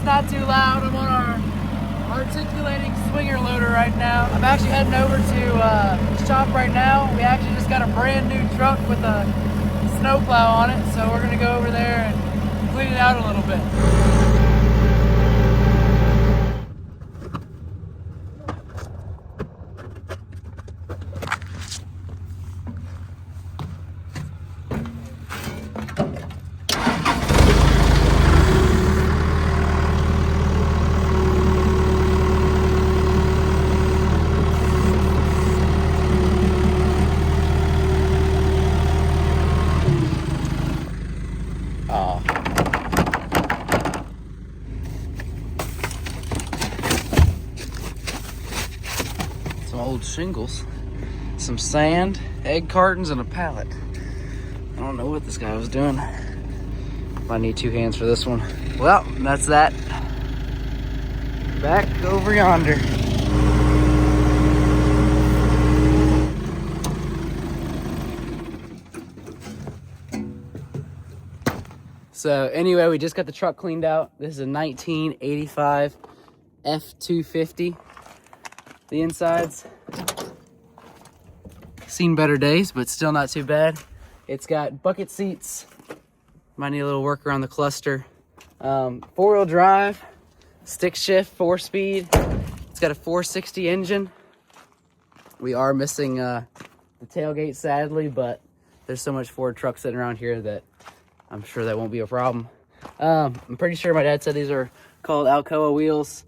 it's not too loud. I'm on our articulating swinger loader right now. I'm actually heading over to the shop right now. We actually just got a brand new truck with a snowplow on it, so we're gonna go over there and clean it out a little bit. Some old shingles, some sand, egg cartons, and a pallet. I don't know what this guy was doing. I need 2 hands for this one. Well, that's that. Back over yonder. So anyway, we just got the truck cleaned out. This is a 1985 F250. The insides seen better days, but still not too bad. It's got bucket seats. Might need a little work around the cluster. 4-wheel drive, stick shift, 4-speed. It's got a 460 engine. We are missing the tailgate, sadly, but there's so much Ford truck sitting around here that I'm sure that won't be a problem. I'm pretty sure my dad said these are called Alcoa wheels.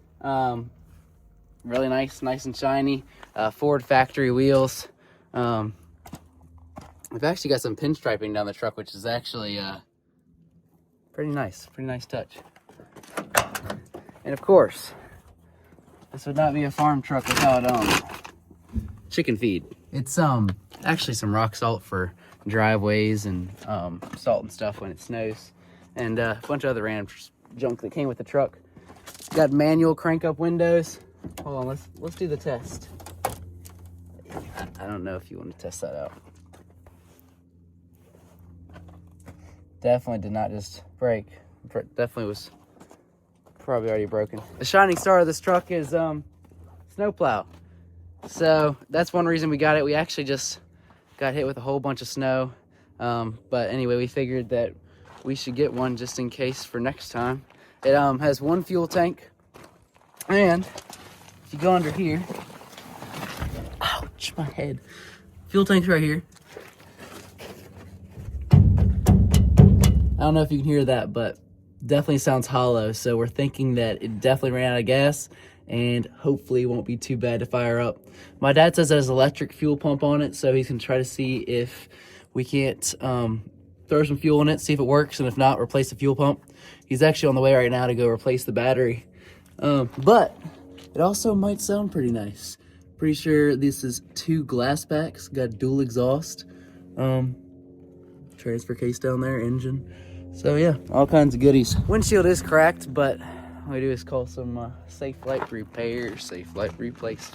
Really nice and shiny. Ford factory wheels. We've actually got some pinstriping down the truck, which is actually pretty nice touch. And of course, this would not be a farm truck without chicken feed. It's actually some rock salt for driveways and salt and stuff when it snows, and a bunch of other random junk that came with the truck. It's got manual crank up windows. Hold on, let's do the test. I don't know if you want to test that out. Definitely did not just break. Definitely was probably already broken. The shining star of this truck is snowplow. So that's one reason we got it. We actually just got hit with a whole bunch of snow. But anyway, we figured that we should get one just in case for next time. It has 1 fuel tank, and if you go under here, ouch, my head. Fuel tank's right here. I don't know if you can hear that, but definitely sounds hollow. So we're thinking that it definitely ran out of gas, and hopefully it won't be too bad to fire up. My dad says there's an electric fuel pump on it, so he's gonna try to see if we can't throw some fuel in it, see if it works, and if not, replace the fuel pump. He's actually on the way right now to go replace the battery. But it also might sound pretty nice. Pretty sure this is 2 glass packs, got dual exhaust, transfer case down there, engine. So yeah, all kinds of goodies. Windshield is cracked, but all we do is call some Safe Light Repair, Safe Light Replace.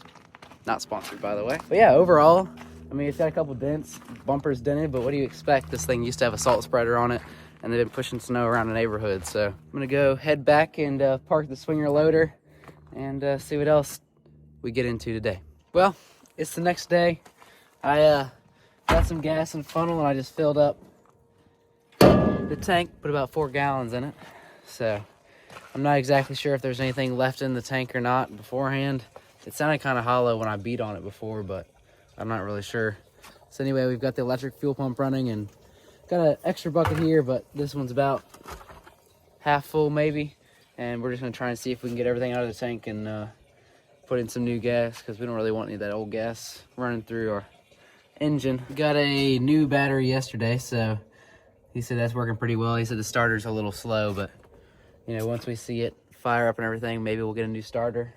Not sponsored, by the way. But yeah, overall, I mean, it's got a couple dents, bumpers dented, but what do you expect? This thing used to have a salt spreader on it, and they've been pushing snow around the neighborhood. So I'm gonna go head back and park the swinger loader and see what else we get into today. Well, it's the next day. I got some gas in the funnel, and I just filled up the tank, put about 4 gallons in it. So I'm not exactly sure if there's anything left in the tank or not beforehand. It sounded kind of hollow when I beat on it before, but I'm not really sure. So anyway, we've got the electric fuel pump running, and got an extra bucket here, but this one's about half full maybe. And we're just gonna try and see if we can get everything out of the tank and put in some new gas, because we don't really want any of that old gas running through our engine. We got a new battery yesterday, so he said that's working pretty well. He said the starter's a little slow, but you know, once we see it fire up and everything, maybe we'll get a new starter.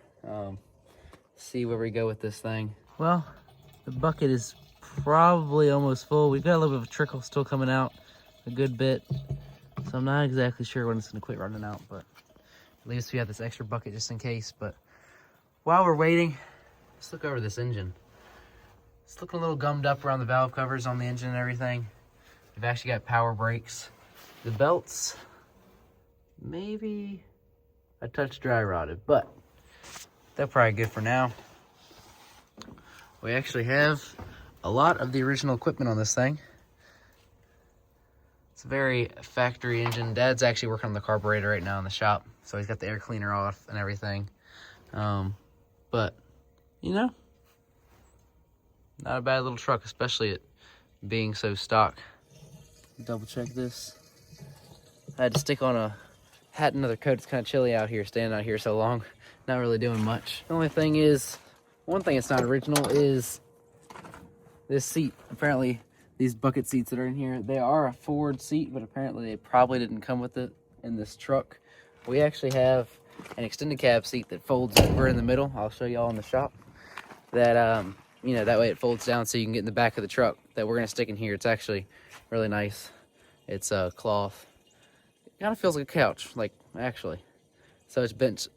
See where we go with this thing. Well, the bucket is probably almost full. We've got a little bit of a trickle still coming out, a good bit. So I'm not exactly sure when it's gonna quit running out, but at least we have this extra bucket just in case. But while we're waiting, let's look over this engine. It's looking a little gummed up around the valve covers on the engine and everything. We've actually got power brakes. The belts, maybe, a touch dry rotted, but they're probably good for now. We actually have a lot of the original equipment on this thing. It's a very factory engine. Dad's actually working on the carburetor right now in the shop, so he's got the air cleaner off and everything. But, you know, not a bad little truck, especially it being so stock. Double check this. I had to stick on a hat and another coat. It's kind of chilly out here, standing out here so long. Not really doing much. The only thing is, one thing that's not original is this seat. Apparently, these bucket seats that are in here, they are a Ford seat, but apparently they probably didn't come with it in this truck. We actually have an extended cab seat that folds over in the middle. I'll show y'all in the shop. That, you know, that way it folds down so you can get in the back of the truck that we're going to stick in here. It's actually really nice. It's cloth. It kind of feels like a couch, like, actually. So it's bench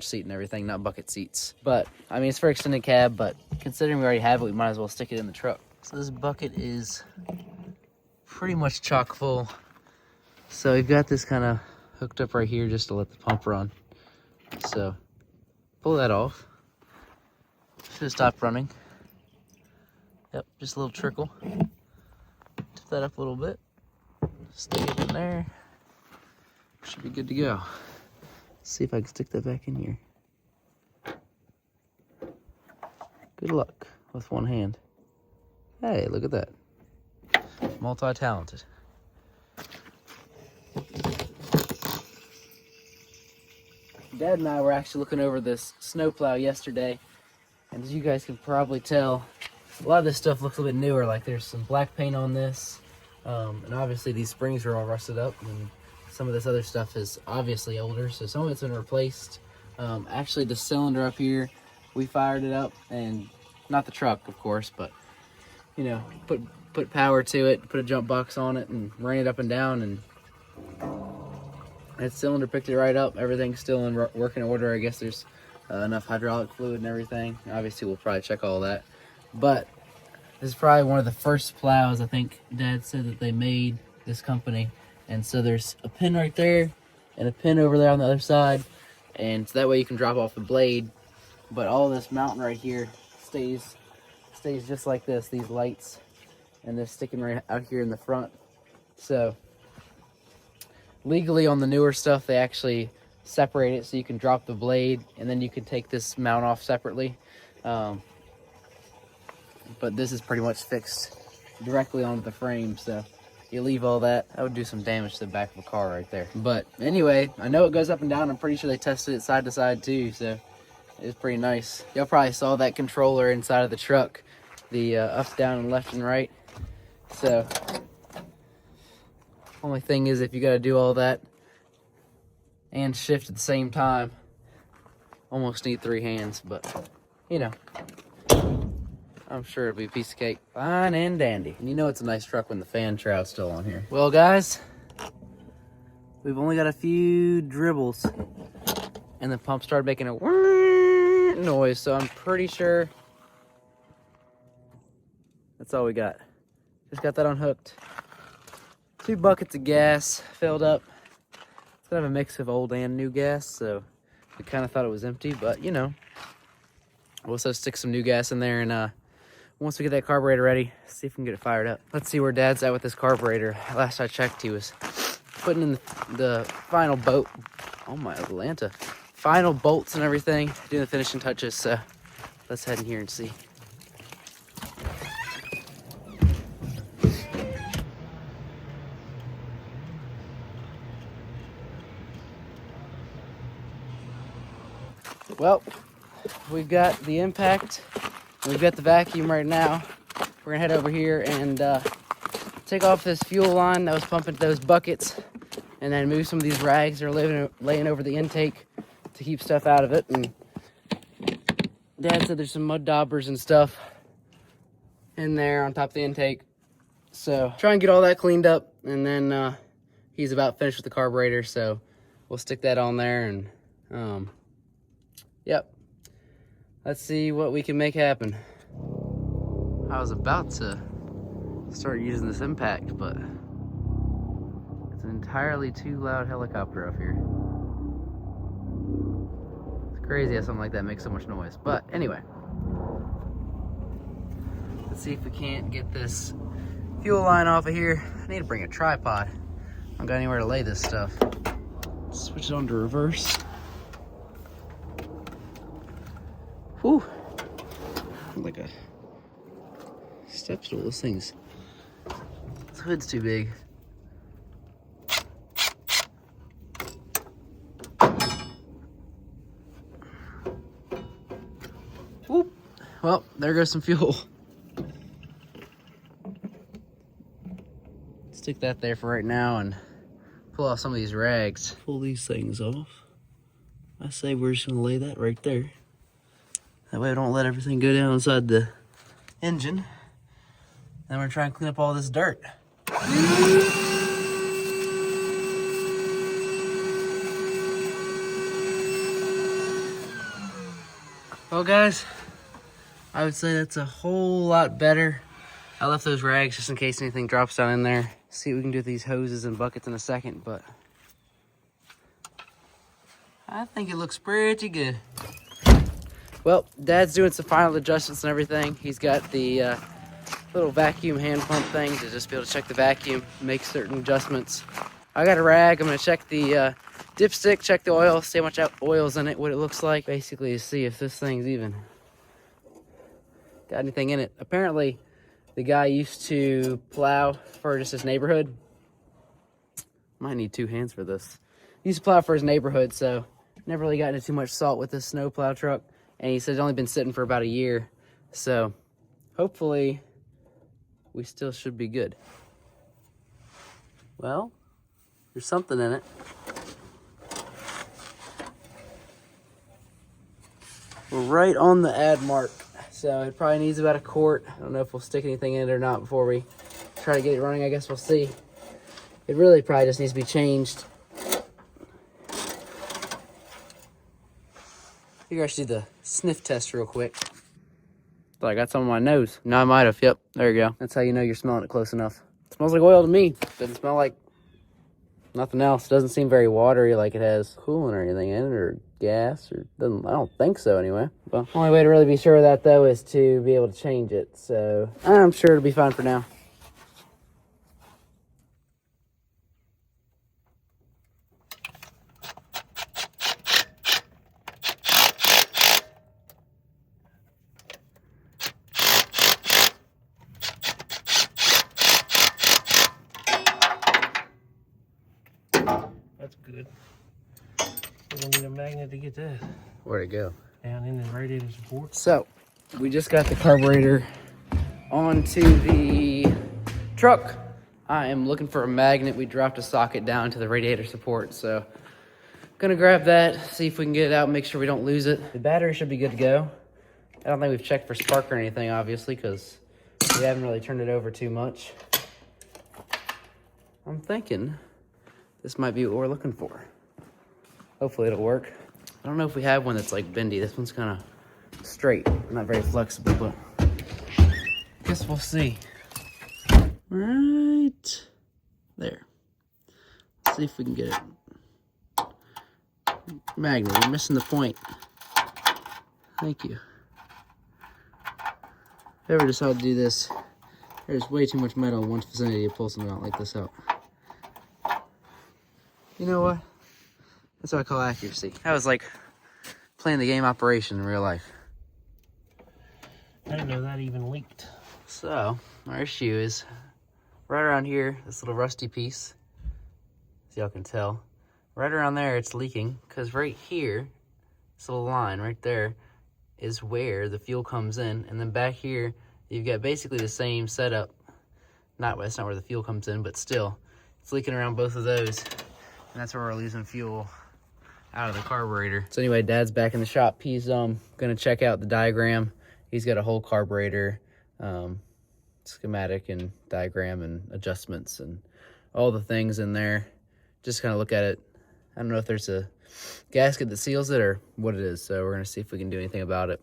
seat and everything, not bucket seats. But, I mean, it's for extended cab, but considering we already have it, we might as well stick it in the truck. So this bucket is pretty much chock full. So we've got this kind of hooked up right here just to let the pump run. So pull that off. Should have stopped running. Yep, just a little trickle. Tip that up a little bit. Stick it in there. Should be good to go. Let's see if I can stick that back in here. Good luck with one hand. Hey, look at that. Multi-talented. Dad and I were actually looking over this snowplow yesterday, and as you guys can probably tell, a lot of this stuff looks a little bit newer. Like there's some black paint on this, and obviously these springs are all rusted up, and some of this other stuff is obviously older, so some of it's been replaced. Actually, the cylinder up here, we fired it up, and not the truck, of course, but you know, put power to it, put a jump box on it, and ran it up and down, and that cylinder picked it right up. Everything's still in working order. I guess there's enough hydraulic fluid and everything. Obviously, we'll probably check all that. But this is probably one of the first plows I think Dad said that they made, this company. And so there's a pin right there and a pin over there on the other side. And so that way you can drop off the blade. But all this mounting right here stays just like this, these lights, and they're sticking right out here in the front. So legally on the newer stuff, they actually separate it so you can drop the blade and then you can take this mount off separately. But this is pretty much fixed directly onto the frame, so you leave all that, that would do some damage to the back of a car right there. But anyway, I know it goes up and down. I'm pretty sure they tested it side to side too, so it's pretty nice. Y'all probably saw that controller inside of the truck, the up, down, and left and right. So only thing is, if you got to do all that and shift at the same time, almost need 3 hands, but you know, I'm sure it'll be a piece of cake. Fine and dandy. And you know it's a nice truck when the fan shroud's still on here. Well, guys, we've only got a few dribbles, and the pump started making a noise, so I'm pretty sure that's all we got. Just got that unhooked. 2 buckets of gas filled up. It's kind of a mix of old and new gas, so we kind of thought it was empty, but you know, we'll also stick some new gas in there, and once we get that carburetor ready, see if we can get it fired up. Let's see where Dad's at with this carburetor. Last I checked, he was putting in the final bolt. Oh my Atlanta. Final bolts and everything, doing the finishing touches, so let's head in here and see. Well, we've got the impact, we've got the vacuum right now. We're gonna head over here and take off this fuel line that was pumping those buckets, and then move some of these rags that are laying over the intake to keep stuff out of it. And Dad said there's some mud daubers and stuff in there on top of the intake. So try and get all that cleaned up, and then he's about finished with the carburetor, so we'll stick that on there, and yep, let's see what we can make happen. I was about to start using this impact, but it's an entirely too loud helicopter up here. Crazy how something like that makes so much noise. But anyway, let's see if we can't get this fuel line off of here. I need to bring a tripod. I don't got anywhere to lay this stuff. Switch it on to reverse. Whew. Like a step stool. This thing's, this hood's too big. Whoop. Well, there goes some fuel. Stick that there for right now and pull off some of these rags. Pull these things off. I say we're just gonna lay that right there. That way we don't let everything go down inside the engine. Then we're gonna try and clean up all this dirt. Well guys, I would say that's a whole lot better. I left those rags just in case anything drops down in there. See what we can do with these hoses and buckets in a second, but I think it looks pretty good. Well, Dad's doing some final adjustments and everything. He's got the little vacuum hand pump thing to just be able to check the vacuum, make certain adjustments. I got a rag. I'm gonna check the dipstick, check the oil, see how much oil's in it, what it looks like. Basically to see if this thing's even got anything in it. Apparently, the guy used to plow for just his neighborhood. Might need two hands for this. He used to plow for his neighborhood, so never really got into too much salt with this snow plow truck. And he said it's only been sitting for about a year. So hopefully we still should be good. Well, there's something in it. We're right on the add mark. So it probably needs about a quart. I don't know if we'll stick anything in it or not before we try to get it running. I guess we'll see. It really probably just needs to be changed. Figure I should do the sniff test real quick. But I got some on my nose. No, I might have. Yep, there you go. That's how you know you're smelling it close enough. It smells like oil to me. Doesn't smell like nothing else. Doesn't seem very watery like it has coolant or anything in it, or gas, or doesn't. I don't think so anyway. Well, the only way to really be sure of that though is to be able to change it. So I'm sure it'll be fine for now. That's good. We don't need a magnet to get that. Where'd it go? Down in the radiator support. So we just got the carburetor onto the truck. I am looking for a magnet. We dropped a socket down to the radiator support, so gonna grab that, see if we can get it out, make sure we don't lose it. The battery should be good to go. I don't think we've checked for spark or anything, obviously, because we haven't really turned it over too much. I'm thinking this might be what we're looking for. Hopefully it'll work. I don't know if we have one that's like bendy. This one's kind of straight, not very flexible, but I guess we'll see. Right there. Let's see if we can get it. Magnet, you're missing the point. Thank you. If I ever decide to do this, there's way too much metal in one vicinity to pull something out like this out. You know what? That's what I call accuracy. That was like playing the game Operation in real life. I didn't know that even leaked. So, our issue is right around here, this little rusty piece. As y'all can tell. Right around there, it's leaking. Because right here, this little line right there, is where the fuel comes in. And then back here, you've got basically the same setup. That's not where the fuel comes in, but still. It's leaking around both of those. And that's where we're losing fuel out of the carburetor. So anyway, Dad's back in the shop. He's gonna check out the diagram. He's got a whole carburetor schematic and diagram and adjustments and all the things in there. Just kind of look at it. I don't know if there's a gasket that seals it or what it is. So we're gonna see if we can do anything about it.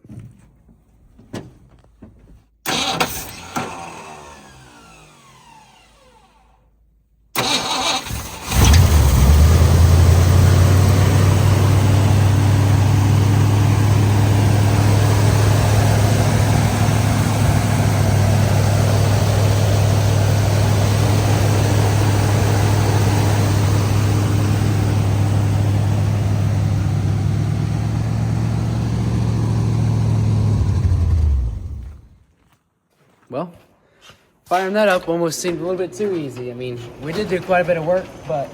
Firing that up almost seemed a little bit too easy. I mean, we did do quite a bit of work, but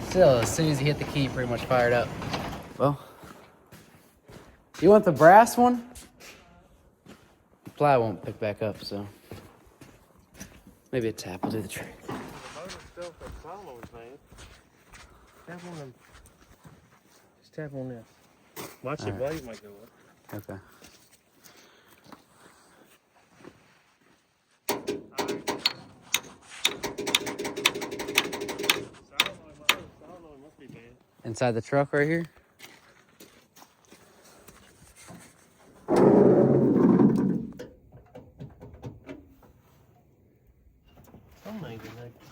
still, as soon as you hit the key, pretty much fired up. Well, you want the brass one? The plow won't pick back up, so maybe a tap will do the trick. The motor still for follows, man. Tap on them. Just tap on this. Watch your blade might go up. Okay. Inside the truck right here?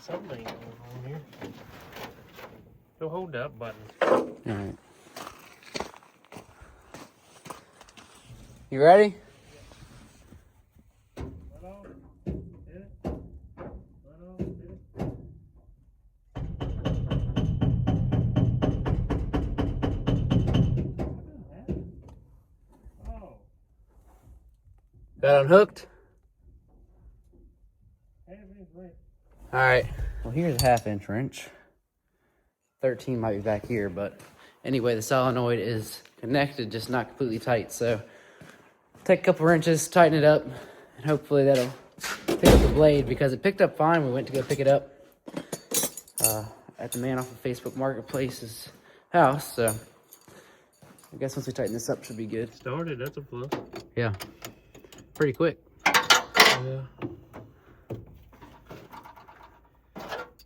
Something going on here. Go hold that button. Alright. You ready? Let off. Hit it. Let off. Hit it. Oh. Got unhooked? Half-inch wrench. Alright. Well, here's a 1/2 wrench. 13 might be back here, but anyway, the solenoid is connected, just not completely tight. So take a couple wrenches, tighten it up, and hopefully that'll pick up the blade, because it picked up fine. We went to go pick it up at the man off of Facebook Marketplace's house. So I guess once we tighten this up, should be good. Started, that's a plus. Yeah. Pretty quick. Yeah.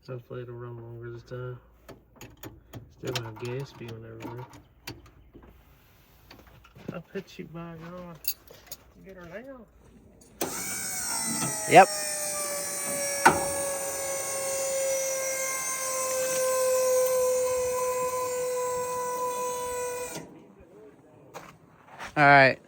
Hopefully it'll run longer this time. Still have gas spewing everywhere. I bet you, by God. Get her now. Yep. All right.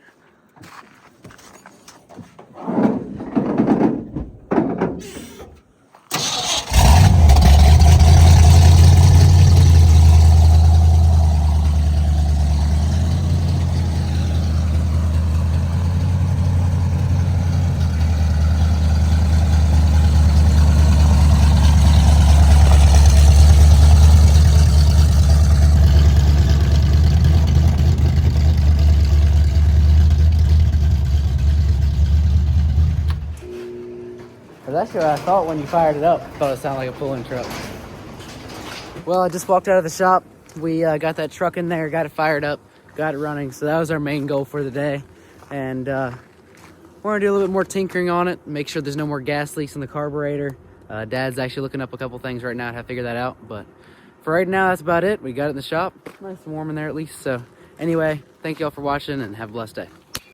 That's what I thought when you fired it up. I thought it sounded like a pulling truck. Well, I just walked out of the shop. We got that truck in there, got it fired up, got it running. So that was our main goal for the day. And we're gonna do a little bit more tinkering on it, make sure there's no more gas leaks in the carburetor. Dad's actually looking up a couple things right now to figure that out. But for right now, that's about it. We got it in the shop. Nice and warm in there at least. So anyway, thank y'all for watching and have a blessed day.